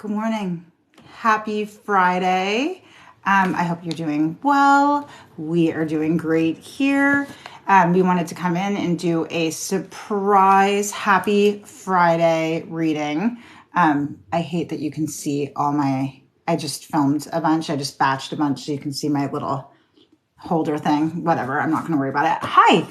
Good morning. Happy Friday. I hope you're doing well. We are doing great here. We wanted to come in and do a surprise Happy Friday reading. I hate that you can see I just filmed a bunch. I just batched a bunch so you can see my little holder thing. Whatever. I'm not going to worry about it. Hi.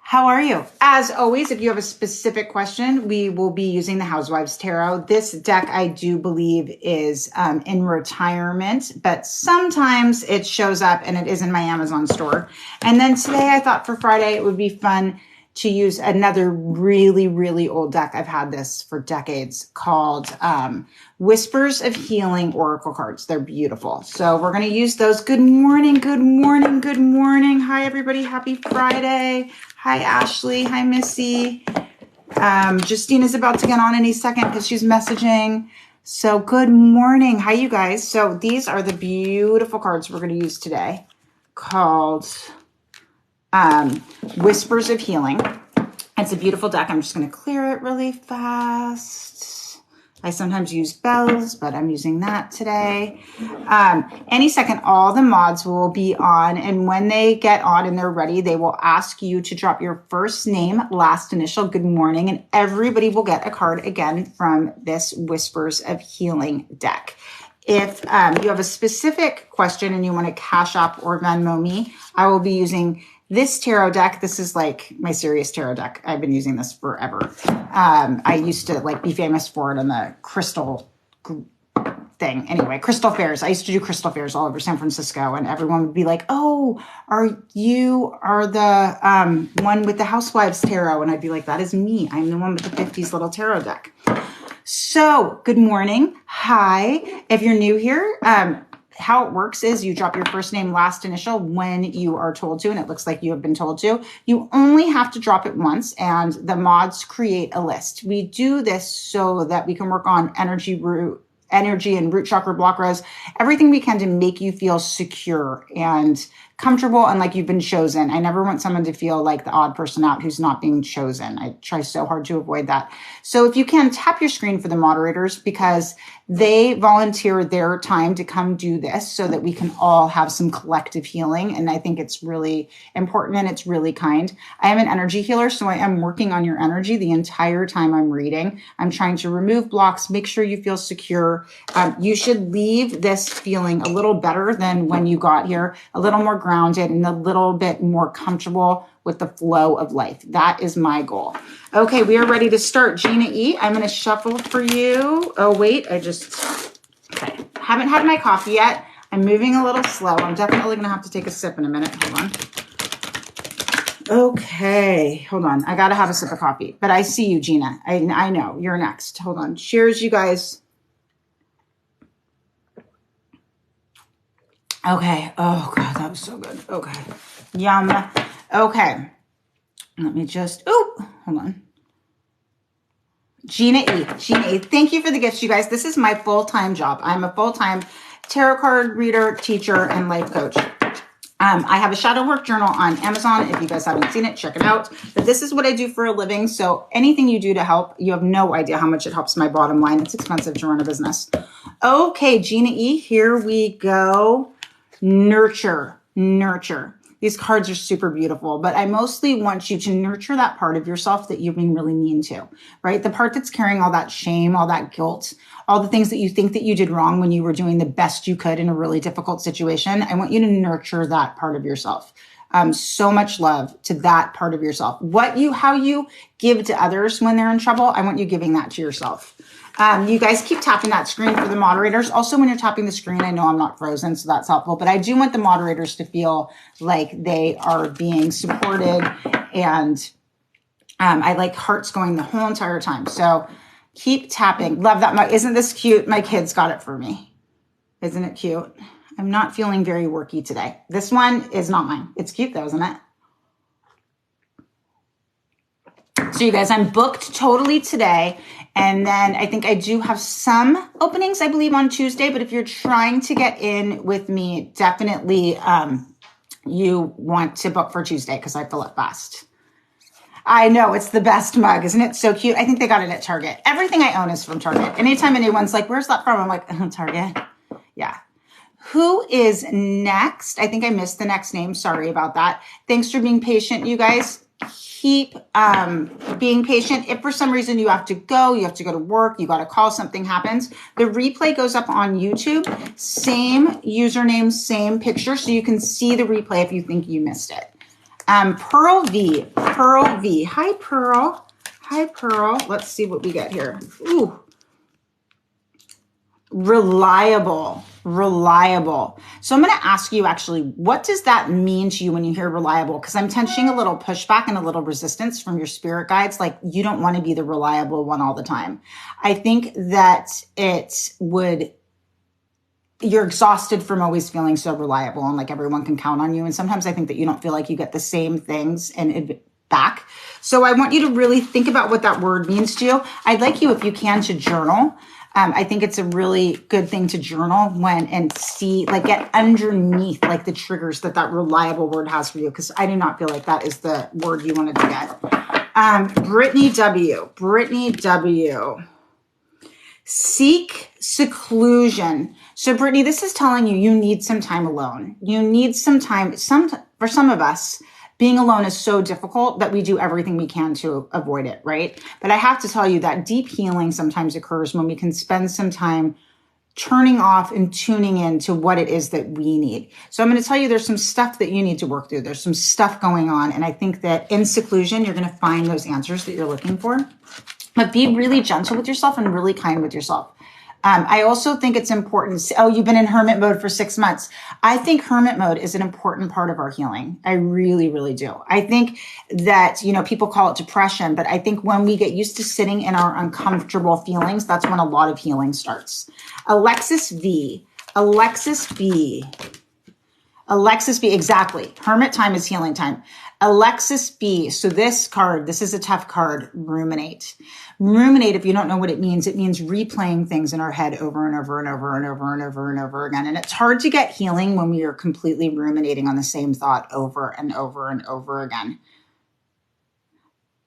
How are you? As always, if you have a specific question, we will be using the Housewives Tarot. This deck, I do believe, is in retirement, but sometimes it shows up and it is in my Amazon store. And then today I thought for Friday it would be fun to use another really, really old deck. I've had this for decades called Whispers of Healing Oracle cards. They're beautiful. So we're going to use those. Good morning, good morning, good morning. Hi, everybody. Happy Friday. Hi, Ashley. Hi, Missy. Justina's about to get on any second because she's messaging. So good morning. Hi, you guys. So these are the beautiful cards we're going to use today called Whispers of Healing. It's a beautiful deck. I'm just going to clear it really fast. I sometimes use bells, but I'm using that today. Any second, all the mods will be on. And when they get on and they're ready, they will ask you to drop your first name, last initial, good morning. And everybody will get a card again from this Whispers of Healing deck. If you have a specific question and you want to Cash App or Venmo me, I will be using this tarot deck. This is like my serious tarot deck. I've been using this forever. I used to be famous for it in the crystal thing. Anyway, crystal fairs. I used to do crystal fairs all over San Francisco, and everyone would be like, "Oh, are the one with the Housewives Tarot?" And I'd be like, "That is me. I'm the one with the 50s little tarot deck." So, good morning. Hi. If you're new here, how it works is you drop your first name, last initial when you are told to, and it looks like you have been told to. You only have to drop it once, and the mods create a list. We do this so that we can work on energy and root chakra chakras, everything we can to make you feel secure and comfortable and like you've been chosen. I never want someone to feel like the odd person out who's not being chosen. I try so hard to avoid that. So if you can, tap your screen for the moderators because they volunteer their time to come do this so that we can all have some collective healing. And I think it's really important and it's really kind. I am an energy healer, so I am working on your energy the entire time I'm reading. I'm trying to remove blocks, make sure you feel secure. You should leave this feeling a little better than when you got here, a little more grounded and a little bit more comfortable with the flow of life. That is my goal. Okay, we are ready to start. Gina E., I'm going to shuffle for you. Oh, wait, okay. Haven't had my coffee yet. I'm moving a little slow. I'm definitely going to have to take a sip in a minute. Hold on. Okay, hold on. I got to have a sip of coffee, but I see you, Gina. I know. You're next. Hold on. Cheers, you guys. Okay. Oh, God, that was so good. Okay. Yum. Okay. Let me hold on. Gina E. Thank you for the gifts, you guys. This is my full-time job. I'm a full-time tarot card reader, teacher, and life coach. I have a shadow work journal on Amazon. If you guys haven't seen it, check it out. But this is what I do for a living. So anything you do to help, you have no idea how much it helps my bottom line. It's expensive to run a business. Okay, Gina E., here we go. Nurture. These cards are super beautiful, but I mostly want you to nurture that part of yourself that you've been really mean to, right? The part that's carrying all that shame, all that guilt, all the things that you think that you did wrong when you were doing the best you could in a really difficult situation. I want you to nurture that part of yourself. So much love to that part of yourself. How you give to others when they're in trouble, I want you giving that to yourself. You guys keep tapping that screen for the moderators. Also, when you're tapping the screen, I know I'm not frozen, so that's helpful. But I do want the moderators to feel like they are being supported. And I like hearts going the whole entire time. So keep tapping. Love that. Isn't this cute? My kids got it for me. Isn't it cute? I'm not feeling very worky today. This one is not mine. It's cute though, isn't it? So you guys, I'm booked totally today. And then I think I do have some openings, I believe, on Tuesday. But if you're trying to get in with me, definitely you want to book for Tuesday because I fill it fast. I know, it's the best mug. Isn't it so cute? I think they got it at Target. Everything I own is from Target. Anytime anyone's like, where's that from? I'm like, Target. Yeah. Who is next? I think I missed the next name. Sorry about that. Thanks for being patient, you guys. Keep being patient. If for some reason you have to go to work, you got to call, something happens, the replay goes up on YouTube. Same username, same picture, so you can see the replay if you think you missed it. Pearl V. Hi, Pearl. Let's see what we get here. Ooh. Reliable. So I'm going to ask you actually, what does that mean to you when you hear reliable? Because I'm touching a little pushback and a little resistance from your spirit guides. Like, you don't want to be the reliable one all the time. I think that you're exhausted from always feeling so reliable and like everyone can count on you. And sometimes I think that you don't feel like you get the same things and back. So I want you to really think about what that word means to you. I'd like you, if you can, to journal. I think it's a really good thing to journal and see, like, get underneath like the triggers that reliable word has for you. Because I do not feel like that is the word you wanted to get. Brittany W. Seek seclusion. So Brittany, this is telling you need some time alone. You need some time. For some of us, being alone is so difficult that we do everything we can to avoid it, right? But I have to tell you that deep healing sometimes occurs when we can spend some time turning off and tuning in to what it is that we need. So I'm going to tell you there's some stuff that you need to work through. There's some stuff going on. And I think that in seclusion, you're going to find those answers that you're looking for. But be really gentle with yourself and really kind with yourself. I also think it's important. Oh, you've been in hermit mode for 6 months. I think hermit mode is an important part of our healing. I really, really do. I think that, people call it depression, but I think when we get used to sitting in our uncomfortable feelings, that's when a lot of healing starts. Alexis B. Exactly. Hermit time is healing time. Alexis B. So this is a tough card. Ruminate. If you don't know what it means replaying things in our head over and over and over and over and over and over again. And it's hard to get healing when we are completely ruminating on the same thought over and over and over again.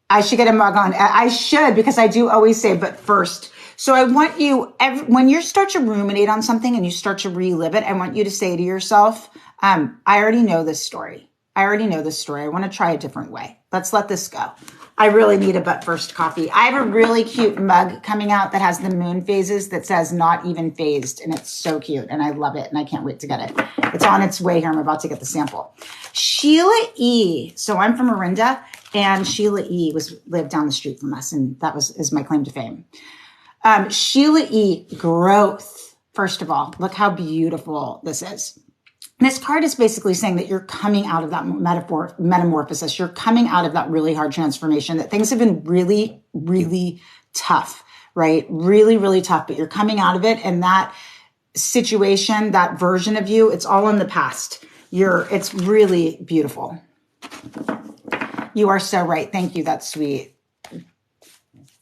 I should get a mug on. I should, because I do always say, but first. So I want you, when you start to ruminate on something and you start to relive it, I want you to say to yourself, I already know this story. I want to try a different way. Let's let this go. I really need a but first coffee. I have a really cute mug coming out that has the moon phases that says not even phased. And it's so cute. And I love it. And I can't wait to get it. It's on its way here. I'm about to get the sample. Sheila E. So I'm from Orinda, and Sheila E. lived down the street from us. And that is my claim to fame. Sheila E. Growth. First of all, look how beautiful this is. This card is basically saying that you're coming out of that metamorphosis. You're coming out of that really hard transformation, that things have been really, really tough, right? Really, really tough, but you're coming out of it. And that situation, that version of you, it's all in the past. It's really beautiful. You are so right. Thank you. That's sweet.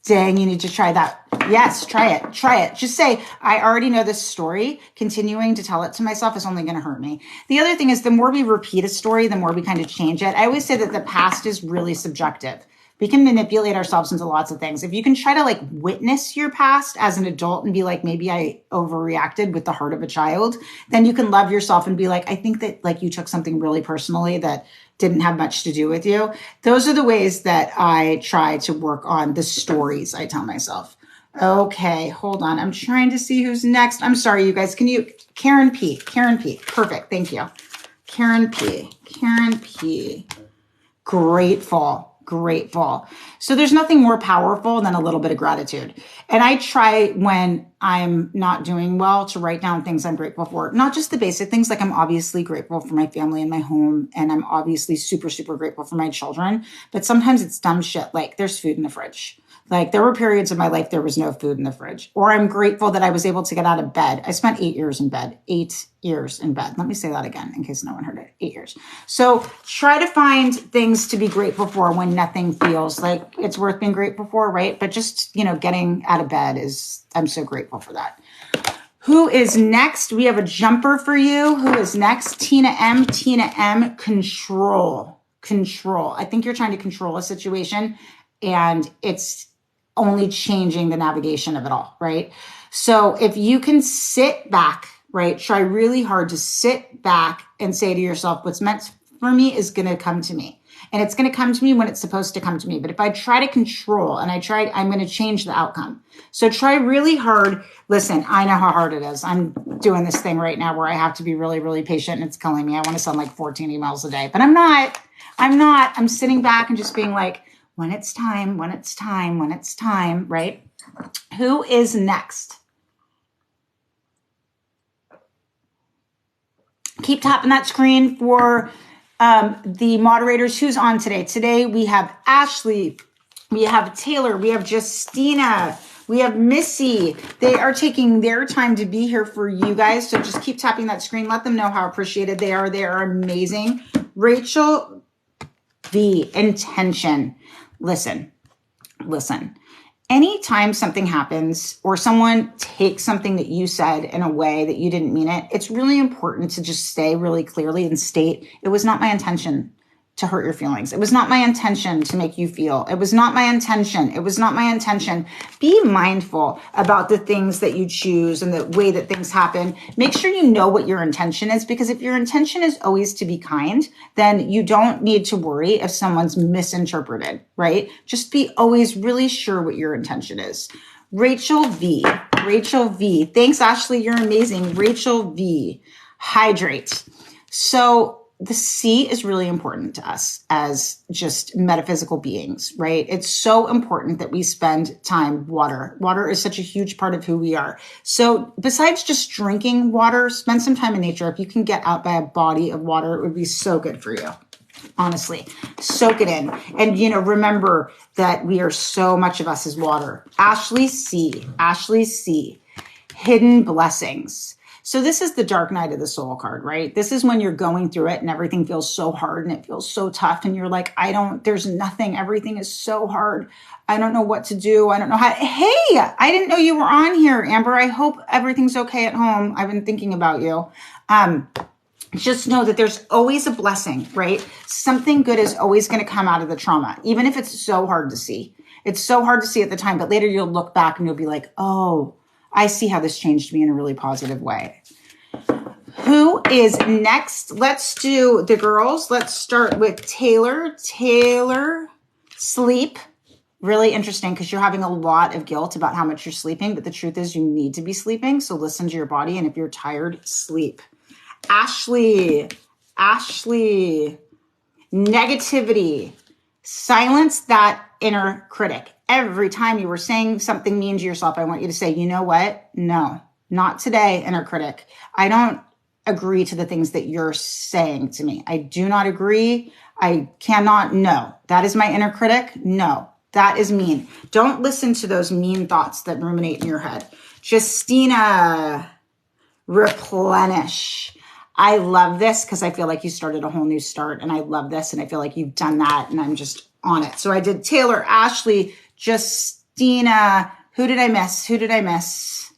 Dang, you need to try that. Yes, try it. Just say, I already know this story. Continuing to tell it to myself is only going to hurt me. The other thing is, the more we repeat a story, the more we kind of change it. I always say that the past is really subjective. We can manipulate ourselves into lots of things. If you can try to witness your past as an adult and be like, maybe I overreacted with the heart of a child, then you can love yourself and be like, I think that you took something really personally that didn't have much to do with you. Those are the ways that I try to work on the stories I tell myself. Okay, hold on. I'm trying to see who's next. I'm sorry, you guys. Karen P. Perfect. Thank you. Karen P. Grateful. So there's nothing more powerful than a little bit of gratitude. And I try, when I'm not doing well, to write down things I'm grateful for. Not just the basic things, like I'm obviously grateful for my family and my home, and I'm obviously super, super grateful for my children. But sometimes it's dumb shit, like there's food in the fridge. Like, there were periods of my life there was no food in the fridge. Or I'm grateful that I was able to get out of bed. I spent 8 years in bed. 8 years in bed. Let me say that again in case no one heard it. 8 years. So try to find things to be grateful for when nothing feels like it's worth being grateful for, right? But just, getting out of bed I'm so grateful for that. Who is next? We have a jumper for you. Who is next? Tina M. Control. control. I think you're trying to control a situation and it's only changing the navigation of it all, right? So if you can sit back, right, try really hard to sit back and say to yourself, what's meant for me is going to come to me. And it's going to come to me when it's supposed to come to me. But if I try to control and I'm going to change the outcome. So try really hard. Listen, I know how hard it is. I'm doing this thing right now where I have to be really, really patient and it's killing me. I want to send like 14 emails a day, but I'm not. I'm sitting back and just being like, when it's time, when it's time, when it's time, right? Who is next? Keep tapping that screen for the moderators. Who's on today? Today we have Ashley, we have Taylor, we have Justina, we have Missy. They are taking their time to be here for you guys. So just keep tapping that screen. Let them know how appreciated they are. They are amazing. Rachel V, intention. Listen. Anytime something happens or someone takes something that you said in a way that you didn't mean it, it's really important to just say really clearly and state, it was not my intention to hurt your feelings. It was not my intention to make you feel. It was not my intention. It was not my intention. Be mindful about the things that you choose and the way that things happen. Make sure you know what your intention is, because if your intention is always to be kind, then you don't need to worry if someone's misinterpreted, right? Just be always really sure what your intention is. Rachel V. Thanks, Ashley. You're amazing. Rachel V. Hydrate. So the C is really important to us as just metaphysical beings, right? It's so important that we spend time water. Water is such a huge part of who we are. So besides just drinking water, spend some time in nature. If you can get out by a body of water, it would be so good for you. Honestly, soak it in. And, remember that we are so much of us as water. Ashley C. Hidden blessings. So this is the dark night of the soul card, right? This is when you're going through it and everything feels so hard and it feels so tough. And you're like, there's nothing. Everything is so hard. I don't know what to do. I don't know how. Hey, I didn't know you were on here, Amber. I hope everything's okay at home. I've been thinking about you. Just know that there's always a blessing, right? Something good is always going to come out of the trauma, even if it's so hard to see. It's so hard to see at the time, but later you'll look back and you'll be like, oh, I see how this changed me in a really positive way. Who is next? Let's do the girls. Let's start with Taylor. Taylor, sleep. Really interesting because you're having a lot of guilt about how much you're sleeping, but the truth is you need to be sleeping. So listen to your body. And if you're tired, sleep. Ashley, negativity. Silence that inner critic. Every time you were saying something mean to yourself, I want you to say, you know what? No, not today, inner critic. I don't agree to the things that you're saying to me. I do not agree. I cannot. No, that is my inner critic. No, that is mean. Don't listen to those mean thoughts that ruminate in your head. Justina, replenish. I love this because I feel like you started a whole new start, and I love this, and I feel like you've done that, and I'm just on it. So I did Taylor, Ashley, Justina. Who did I miss? Did I miss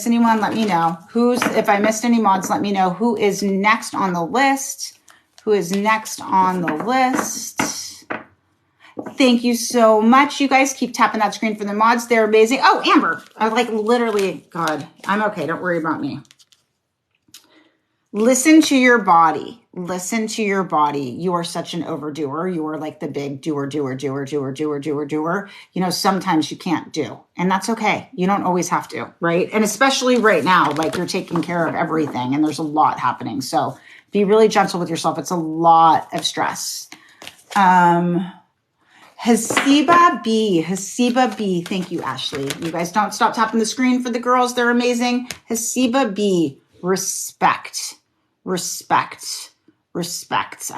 anyone? Let me know. If I missed any mods, let me know. Who is next on the list? Thank you so much. You guys keep tapping that screen for the mods. They're amazing. Oh, Amber. Literally, God, I'm okay. Don't worry about me. Listen to your body. You are such an overdoer. You are like the big doer. Sometimes you can't do, and that's okay. You don't always have to, right? And especially right now, like you're taking care of everything and there's a lot happening. So be really gentle with yourself. It's a lot of stress. Hasiba B. Thank you, Ashley. You guys don't stop tapping the screen for the girls. They're amazing. Hasiba B. Respect. I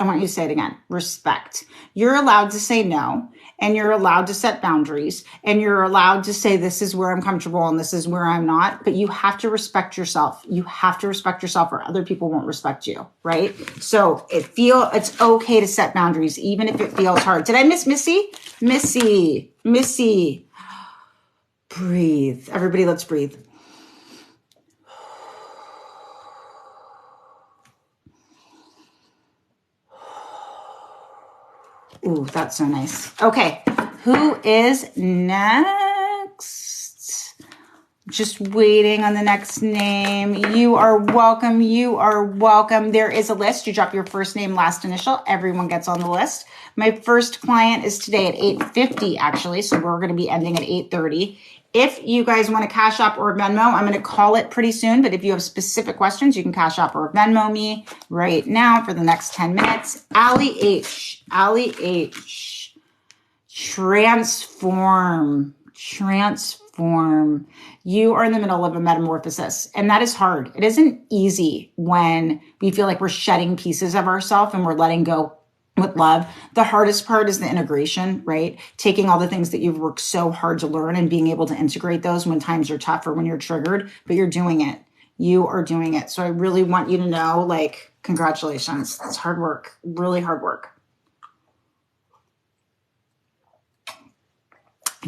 want you to say it again. Respect. You're allowed to say no, and you're allowed to set boundaries, and you're allowed to say this is where I'm comfortable and this is where I'm not, but you have to respect yourself. Or other people won't respect you, right? So it's okay to set boundaries, even if it feels hard. Did I miss Missy? Missy. Breathe. Everybody, let's breathe. Ooh, that's so nice. Okay, who is next? Just waiting on the next name. You are welcome. You are welcome. There is a list. You drop your first name, last initial. Everyone gets on the list. My first client is today at 8:50, actually, so we're going to be ending at 8:30. If you guys want to Cash App or Venmo, I'm going to call it pretty soon, but if you have specific questions, you can Cash App or Venmo me right now for the next 10 minutes. Allie H. Allie H. Transform. You are in the middle of a metamorphosis, and that is hard. It isn't easy when we feel like we're shedding pieces of ourselves and we're letting go with love. The hardest part is the integration, right? Taking all the things that you've worked so hard to learn and being able to integrate those when times are tough or when you're triggered, but you're doing it. You are doing it. So I really want you to know, like, congratulations. It's hard work, really hard work.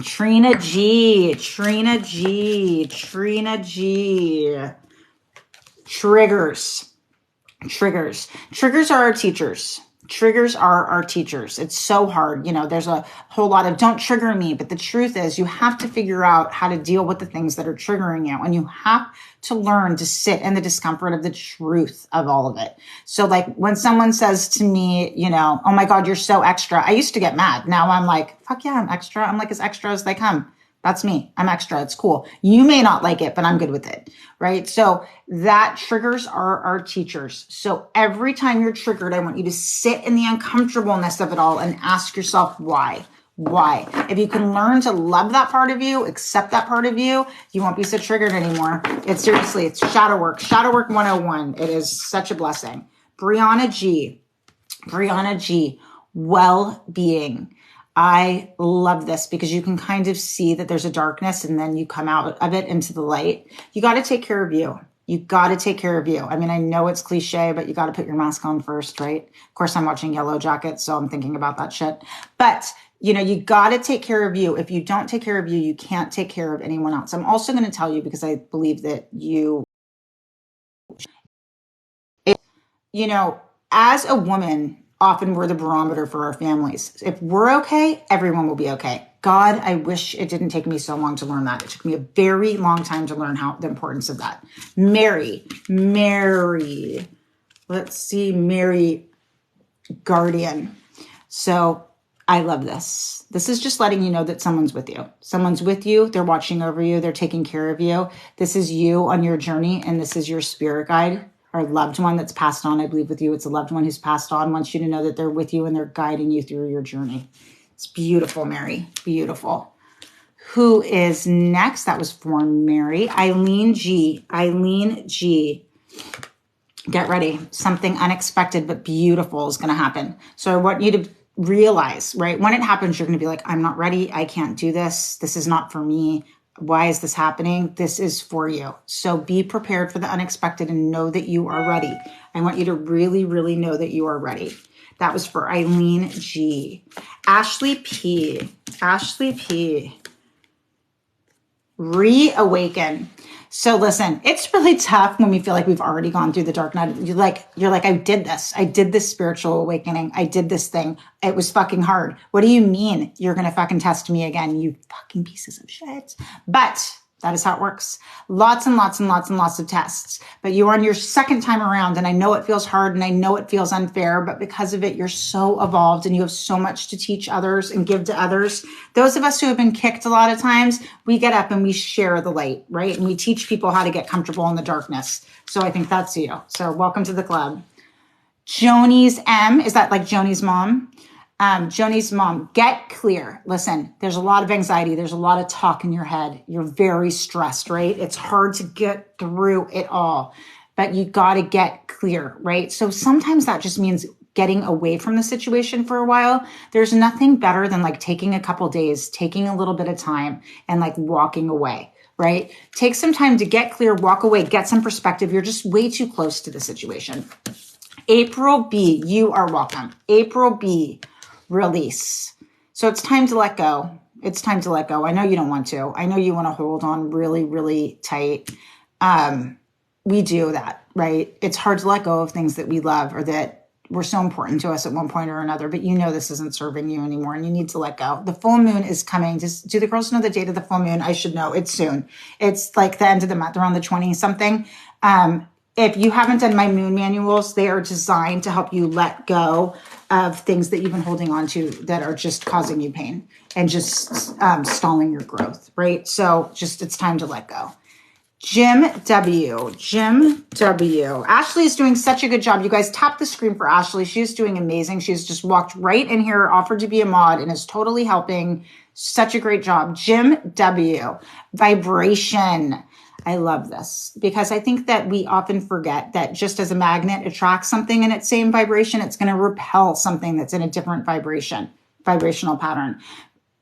Trina G. Triggers are our teachers. It's so hard. There's a whole lot of don't trigger me, but the truth is you have to figure out how to deal with the things that are triggering you. And you have to learn to sit in the discomfort of the truth of all of it. So like when someone says to me, oh my God, you're so extra. I used to get mad. Now I'm like, fuck yeah, I'm extra. I'm like as extra as they come. That's me. I'm extra. It's cool. You may not like it, but I'm good with it, right? So that triggers are our teachers. So every time you're triggered, I want you to sit in the uncomfortableness of it all and ask yourself why. Why? If you can learn to love that part of you, accept that part of you, you won't be so triggered anymore. It's shadow work. Shadow work 101. It is such a blessing. Brianna G. Well-being. I love this because you can kind of see that there's a darkness and then you come out of it into the light. You got to take care of you. I mean, I know it's cliche, but you got to put your mask on first, right? Of course, I'm watching Yellow Jackets, so I'm thinking about that shit. But, you got to take care of you. If you don't take care of you, you can't take care of anyone else. I'm also going to tell you because I believe that as a woman, often we're the barometer for our families. If we're okay, everyone will be okay. God, I wish it didn't take me so long to learn that. It took me a very long time to learn the importance of that. Mary. Let's see, Mary Guardian. So I love this. This is just letting you know that someone's with you. Someone's with you. They're watching over you. They're taking care of you. This is you on your journey, and this is your spirit guide. Or loved one that's passed on, I believe with you. It's a loved one who's passed on, wants you to know that they're with you and they're guiding you through your journey. It's beautiful, Mary. Beautiful. Who is next? That was for Mary. Eileen G. Get ready. Something unexpected but beautiful is going to happen. So I want you to realize, right? When it happens, you're going to be like, I'm not ready. I can't do this. This is not for me. Why is this happening? This is for you. So be prepared for the unexpected and know that you are ready. I want you to really, really know that you are ready. That was for Eileen G. Ashley P. Reawaken. So listen, it's really tough when we feel like we've already gone through the dark night. You're like, I did this. I did this spiritual awakening. I did this thing. It was fucking hard. What do you mean you're going to fucking test me again, you fucking pieces of shit? But that is how it works. Lots and lots of tests. But you're on your second time around, and I know it feels hard and I know it feels unfair, but because of it, you're so evolved and you have so much to teach others and give to others. Those of us who have been kicked a lot of times, we get up and we share the light, right? And we teach people how to get comfortable in the darkness. So I think that's you. So welcome to the club. Joni's M. Is that like Joni's mom? Joni's mom, get clear. Listen, there's a lot of anxiety. There's a lot of talk in your head. You're very stressed, right? It's hard to get through it all, but you got to get clear, right? So sometimes that just means getting away from the situation for a while. There's nothing better than like taking a couple days, taking a little bit of time and like walking away, right? Take some time to get clear, walk away, get some perspective. You're just way too close to the situation. April B, you are welcome. April B, release. So it's time to let go. It's time to let go. I know you don't want to. I know you want to hold on really, really tight. We do that, right? It's hard to let go of things that we love or that were so important to us at one point or another, but you know this isn't serving you anymore and you need to let go. The full moon is coming. Just do the girls know the date of the full moon? I should know. It's soon. It's like the end of the month, around the 20 something. If you haven't done my moon manuals, they are designed to help you let go of things that you've been holding on to that are just causing you pain and just stalling your growth, right? So just it's time to let go. Jim W. Ashley is doing such a good job. You guys tap the screen for Ashley. She's doing amazing. She's just walked right in here, offered to be a mod, and is totally helping. Such a great job. Jim W. Vibration. I love this because I think that we often forget that just as a magnet attracts something in its same vibration, it's going to repel something that's in a different vibrational pattern.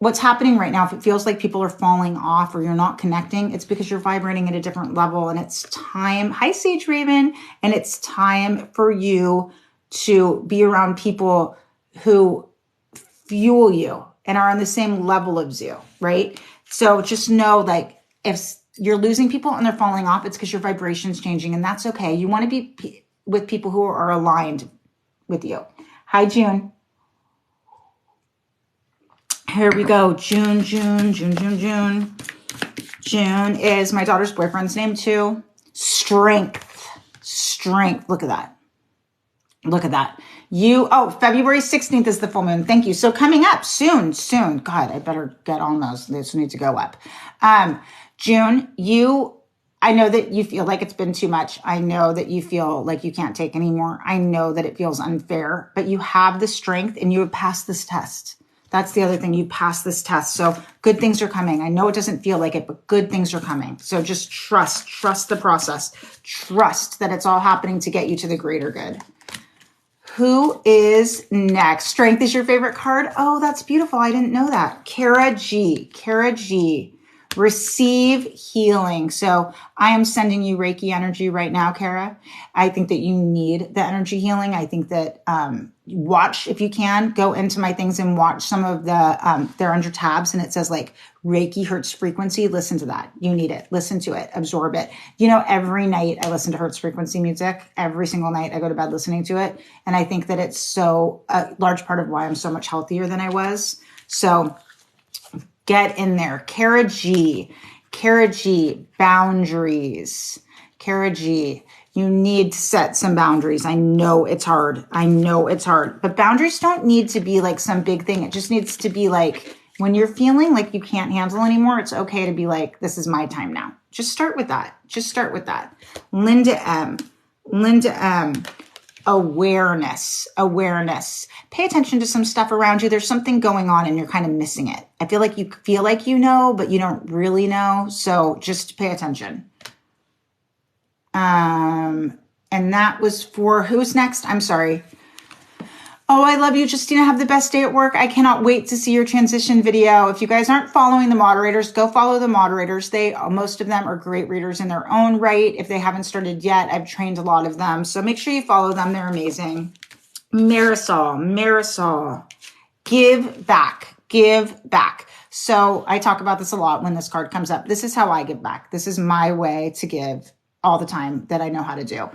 What's happening right now, if it feels like people are falling off or you're not connecting, it's because you're vibrating at a different level and it's time. Hi, Sage Raven. And it's time for you to be around people who fuel you and are on the same level as you, right? So just know, like, if you're losing people and they're falling off, it's because your vibration's changing, and that's okay. You want to be with people who are aligned with you. Hi, June. Here we go. June. June is my daughter's boyfriend's name too. Strength. Look at that. February 16th is the full moon. Thank you. So coming up soon. God, I better get on those. Those need to go up. June, I know that you feel like it's been too much. I know that you feel like you can't take anymore. I know that it feels unfair, but you have the strength and you have passed this test. That's the other thing. You passed this test. So good things are coming. I know it doesn't feel like it, but good things are coming. So just trust the process. Trust that it's all happening to get you to the greater good. Who is next? Strength is your favorite card. Oh, that's beautiful. I didn't know that. Kara G. Receive healing. So I am sending you Reiki energy right now, Kara. I think that you need the energy healing. I think that watch, if you can, go into my things and watch some of the, they're under tabs and it says like Reiki Hertz frequency. Listen to that. You need it. Listen to it. Absorb it. You know, every night I listen to Hertz frequency music. Every single night I go to bed listening to it. And I think that it's so a large part of why I'm so much healthier than I was. So get in there. Kara G, boundaries. Kara G, you need to set some boundaries. I know it's hard. But boundaries don't need to be like some big thing. It just needs to be like when you're feeling like you can't handle anymore, it's okay to be like, this is my time now. Just start with that. Linda M. Awareness. Pay attention to some stuff around you. There's something going on and you're kind of missing it. I feel like you know, but you don't really know. So just pay attention. And that was for who's next? I'm sorry. Oh, I love you, Justina. Have the best day at work. I cannot wait to see your transition video. If you guys aren't following the moderators, go follow the moderators. Most of them are great readers in their own right. If they haven't started yet, I've trained a lot of them. So make sure you follow them. They're amazing. Marisol, give back. So I talk about this a lot when this card comes up. This is how I give back. This is my way to give all the time that I know how to do.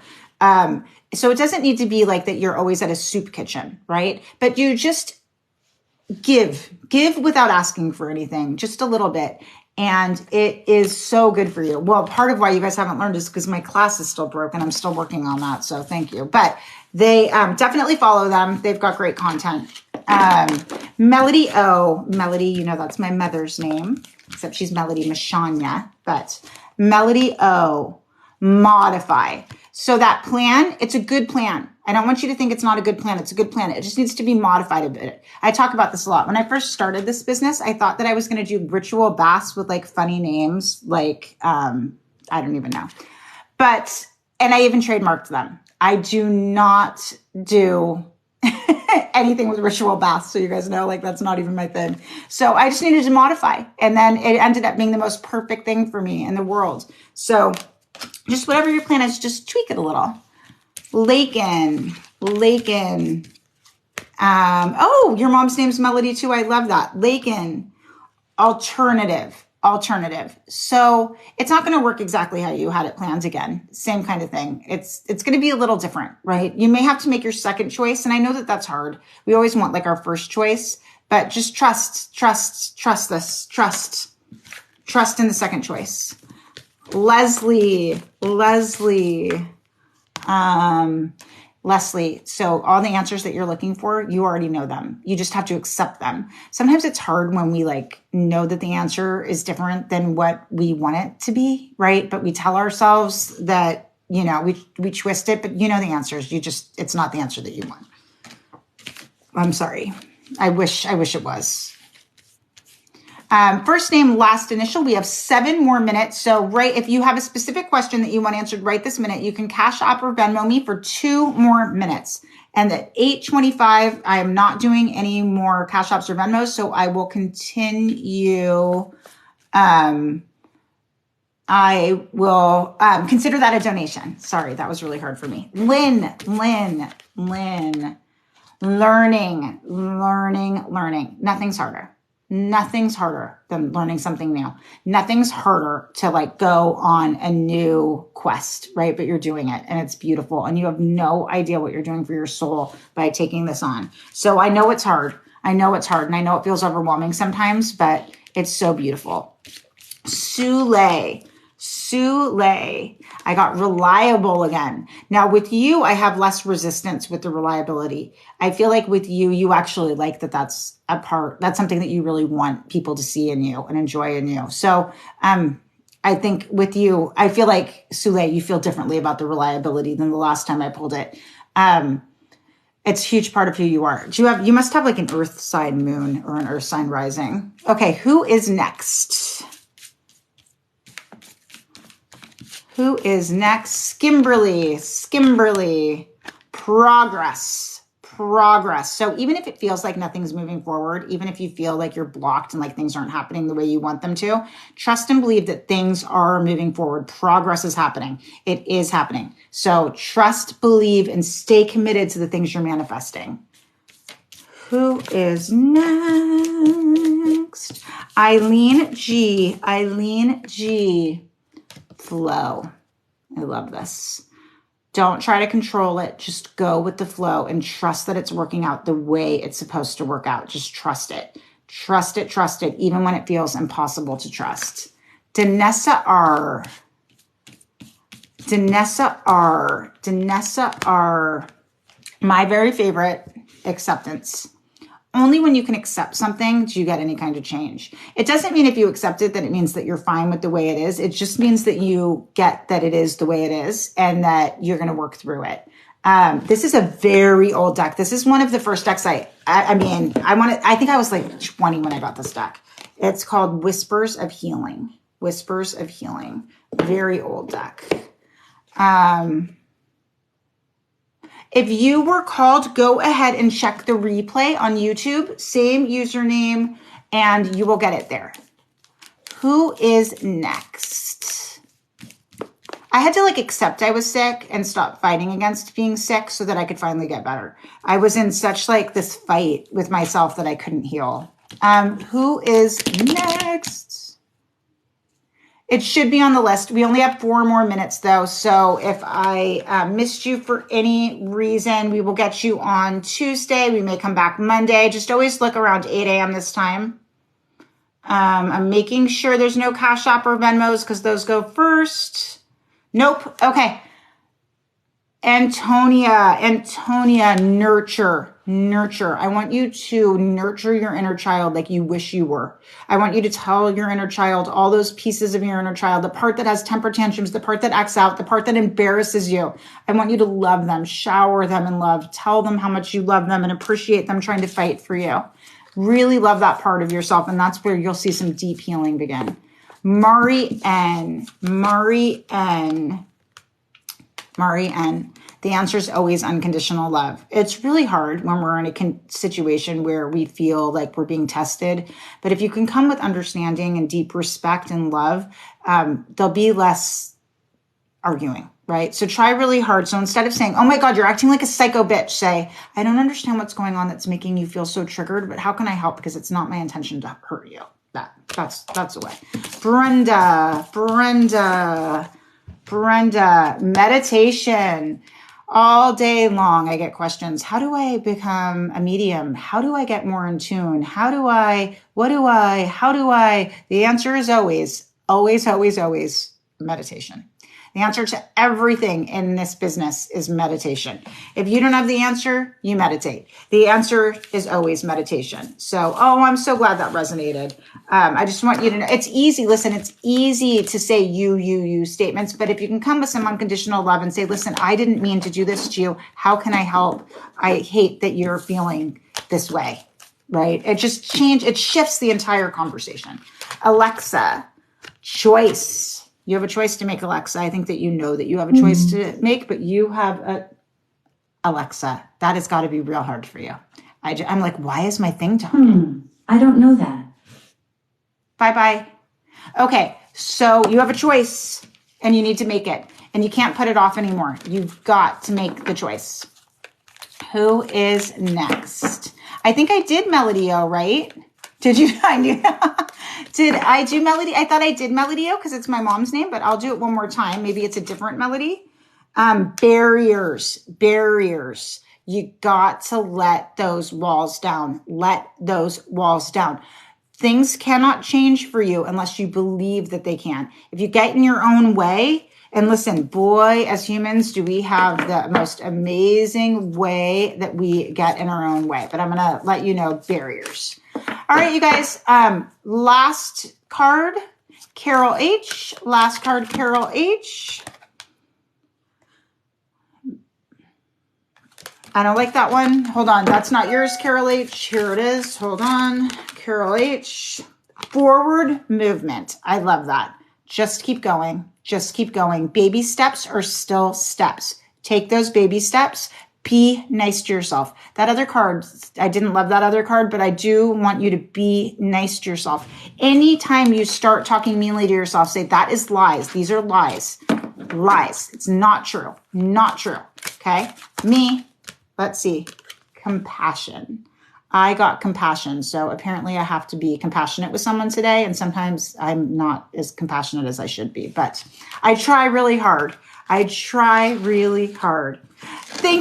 So it doesn't need to be like that you're always at a soup kitchen, right? But you just give without asking for anything, just a little bit. And it is so good for you. Well, part of why you guys haven't learned is because my class is still broken. I'm still working on that. So thank you. But they definitely follow them. They've got great content. Melody O. Melody, you know, that's my mother's name, except she's Melody Mashanya. But Melody O. Modify. So that plan, it's a good plan. I don't want you to think it's not a good plan. It's a good plan. It just needs to be modified a bit. I talk about this a lot. When I first started this business, I thought that I was going to do ritual baths with like funny names, like, I don't even know. And I even trademarked them. I do not do anything with ritual baths. So you guys know, like, that's not even my thing. So I just needed to modify. And then it ended up being the most perfect thing for me in the world. So just whatever your plan is, just tweak it a little. Lakin. Oh, your mom's name's Melody too. I love that. Lakin. Alternative. alternative. So it's not going to work exactly how you had it planned again. Same kind of thing. It's going to be a little different, right? You may have to make your second choice. And I know that that's hard. We always want like our first choice, but just trust in the second choice. Leslie, so all the answers that you're looking for, you already know them. You just have to accept them. Sometimes it's hard when we like know that the answer is different than what we want it to be, right? But we tell ourselves that, you know, we twist it, but you know the answers. It's not the answer that you want. I'm sorry. I wish it was. First name, last initial. We have 7 more minutes. So if you have a specific question that you want answered right this minute, you can Cash App or Venmo me for 2 more minutes. And at 8:25, I am not doing any more Cash Apps or Venmos. So I will continue. I will consider that a donation. Sorry, that was really hard for me. Lynn. Learning. Nothing's harder than learning something new. Nothing's harder to like go on a new quest, right? But you're doing it and it's beautiful. And you have no idea what you're doing for your soul by taking this on. So I know it's hard. And I know it feels overwhelming sometimes, but it's so beautiful. Sule. I got reliable again. Now with you, I have less resistance with the reliability. I feel like with you, you actually like that's something that you really want people to see in you and enjoy in you. So, I think with you, I feel like Sule, you feel differently about the reliability than the last time I pulled it. It's a huge part of who you are. You must have like an earth sign moon or an earth sign rising. Okay. Who is next? Skimberly. Progress. So even if it feels like nothing's moving forward, even if you feel like you're blocked and like things aren't happening the way you want them to, trust and believe that things are moving forward. Progress is happening. It is happening. So trust, believe, and stay committed to the things you're manifesting. Who is next? Eileen G. Flow. I love this. Don't try to control it. Just go with the flow and trust that it's working out the way it's supposed to work out. Just trust it. Trust it, even when it feels impossible to trust. Danessa R. My very favorite, acceptance. Only when you can accept something do you get any kind of change. It doesn't mean if you accept it that it means that you're fine with the way it is. It just means that you get that it is the way it is and that you're going to work through it. This is a very old deck. This is one of the first decks I think I was like 20 when I got this deck. It's called Whispers of Healing. Very old deck. If you were called, go ahead and check the replay on YouTube. Same username, and you will get it there. Who is next? I had to like accept I was sick and stop fighting against being sick so that I could finally get better. I was in such like this fight with myself that I couldn't heal. Who is next? It should be on the list. We only have 4 more minutes though. So if I missed you for any reason, we will get you on Tuesday. We may come back Monday. Just always look around 8 a.m. this time. I'm making sure there's no Cash App or Venmos because those go first. Nope. Okay. Antonia, nurture. I want you to nurture your inner child like you wish you were. I want you to tell your inner child all those pieces of your inner child, the part that has temper tantrums, the part that acts out, the part that embarrasses you. I want you to love them, shower them in love, tell them how much you love them and appreciate them trying to fight for you. Really love that part of yourself, and that's where you'll see some deep healing begin. Mari N. The answer is always unconditional love. It's really hard when we're in a situation where we feel like we're being tested. But if you can come with understanding and deep respect and love, there'll be less arguing, right? So try really hard. So instead of saying, oh my God, you're acting like a psycho bitch, say, I don't understand what's going on that's making you feel so triggered, but how can I help? Because it's not my intention to hurt you. That's the way. Brenda, meditation. All day long, I get questions. How do I become a medium? How do I get more in tune? How do I? The answer is always meditation. The answer to everything in this business is meditation. If you don't have the answer, you meditate. The answer is always meditation. So, I'm so glad that resonated. I just want you to know it's easy. Listen, it's easy to say you statements, but if you can come with some unconditional love and say, listen, I didn't mean to do this to you. How can I help? I hate that you're feeling this way, right? It shifts the entire conversation. Alexa, choice. You have a choice to make, Alexa. I think that you know that you have a choice to make, but you have Alexa. That has got to be real hard for you. I'm like, why is my thing talking? I don't know that. Bye-bye. Okay, so you have a choice and you need to make it. And you can't put it off anymore. You've got to make the choice. Who is next? I think I did Melody O, right? Did you? I knew. Did I do Melody? I thought I did Melody O because it's my mom's name, but I'll do it one more time. Maybe it's a different melody. Barriers. You got to let those walls down. Things cannot change for you unless you believe that they can. If you get in your own way, and listen, boy, as humans, do we have the most amazing way that we get in our own way. But I'm going to let you know barriers. All right, you guys. Last card, Carol H. Last card, Carol H. I don't like that one. Hold on. That's not yours, Carol H. Here it is. Hold on. Carol H. Forward movement. I love that. Just keep going. Baby steps are still steps. Take those baby steps. Be nice to yourself. That other card, I didn't love that other card, but I do want you to be nice to yourself. Anytime you start talking meanly to yourself, say that is lies. These are lies. It's not true. Okay. Me. Let's see. Compassion. I got compassion. So apparently I have to be compassionate with someone today. And sometimes I'm not as compassionate as I should be, but I try really hard. Thank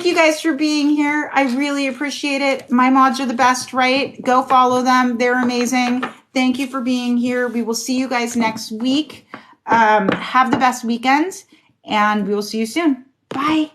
you guys for being here. I really appreciate it. My mods are the best, right? Go follow them. They're amazing. Thank you for being here. We will see you guys next week. Have the best weekend and we will see you soon. Bye.